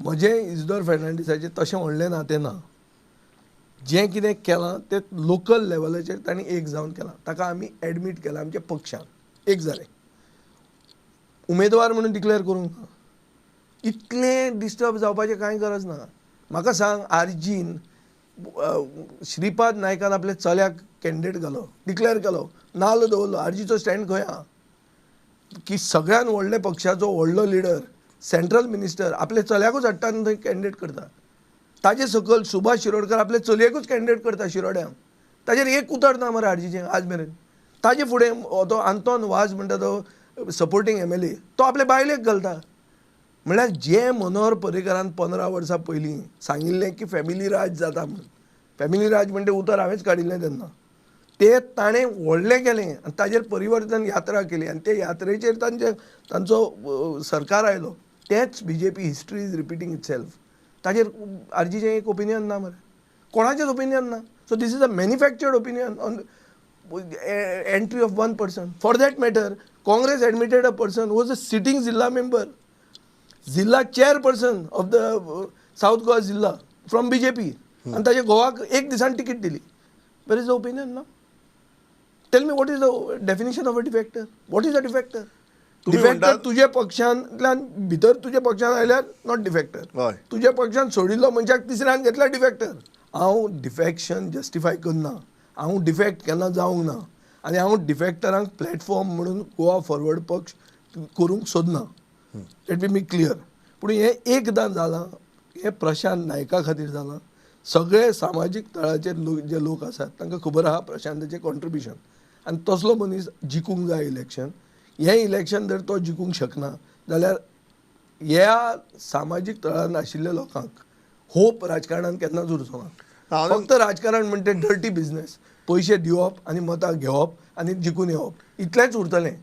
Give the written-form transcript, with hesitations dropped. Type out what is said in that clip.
म्हजें इजदोर फेर्नांडीसाचें तशें व्हडलें नातें ना. जें कितें केलां तें लोकल लेवलाचेर तांणी एक जावन केलां. ताका आमी एडमीट केलां आमच्या पक्षान एक जालें. उमेदवार म्हणून डिक्लेअर करूंक ना. इतलें डिस्टर्ब जावपाचें कांय गरज ना. म्हाका सांग आरजीन श्रीपाद नायकान आपल्या चल्याक कॅन्डिडेट घालो, डिक्लेअर केलो, नाल्ल दवरलो. आरजीचो स्टँड खंय आहा की सगळ्यान व्हडल्या पक्षाचो व्हडलो लिडर सेंट्रल मिनिस्टर आपल्या चल्याकूच हाडटा आनी थंय कॅन्डिडेट करता. ताजे सकयल सुभाष शिरोडकर आपल्या चलयेकूच कॅन्डिडेट करता शिरोड्यांक. ताजेर एक उतर ना मरे आरजीचें आज मेरेन. ताजे फुडें तो आंतोन वाज म्हणटा तो सपोर्टींग MLA तो आपल्या बायलेक घालता. म्हळ्यार जे मनोहर पर्रीकरान 15 वर्सां पयलीं सांगिल्लें की फॅमिली राज जाता म्हणून, फॅमिली राज म्हणजे उतर हांवेंच काडिल्लें तेन्ना, ते ताणें व्हडलें केलें आनी ताजेर परिवर्तन यात्रा केली आनी ते यात्रेचेर तांचो सरकार आयलो. तेंच BJP history is repeating itself. ताजेर आरजीचें एक ओपिनियन ना मरे, कोणाचेंच ओपिनियन ना. So this is a manufactured opinion on entry of one person. For that matter Congress admitted a person was a sitting जिल्हा मेंबर, जिल्हा chairperson of the South Goa जिल्हा फ्रॉम BJP आणि ताजे गोवाक एक दिसान तिकीट दिली. वेर इज द ओपिनियन ना? Tell me what is the definition of a डिफेक्टर? What is a डिफेक्टर? डिफेक्टर तुझ्या पक्षांतल्यान भितर तुझ्या पक्षान आयल्यार नॉट डिफेक्टर. तुझ्या पक्षान सोडिल्लो मनशाक तिसऱ्यान घेतल्यार डिफेक्टर. हांव डिफेक्शन जस्टिफाय करना, हांव डिफेक्ट केन्ना जावंक ना आनी हांव डिफेक्टरांक प्लॅटफॉर्म म्हणून गोवा फॉरवर्ड पक्ष करूंक सोदना. लेट बी क्लियर. पूण हें एकदां जालां, हें प्रशांत नायका खातीर जालां. सगळे सामाजीक तळाचेर जे लोक आसात तांकां खबर आहा प्रशांताचें कॉन्ट्रिब्युशन आनी तसलो मनीस जिखूंक जाय इलेक्शन. हें इलेक्शन जर तो जिखूंक शकना जाल्यार ह्या सामाजीक तळान आशिल्ल्या लोकांक होप राजकारणान केन्नाच उरचो ना. फक्त राजकारण म्हणटा डर्टी बिजनेस, पयशे दिवप आनी मतां घेवप आनी जिखून येवप, इतलेंच उरतलें.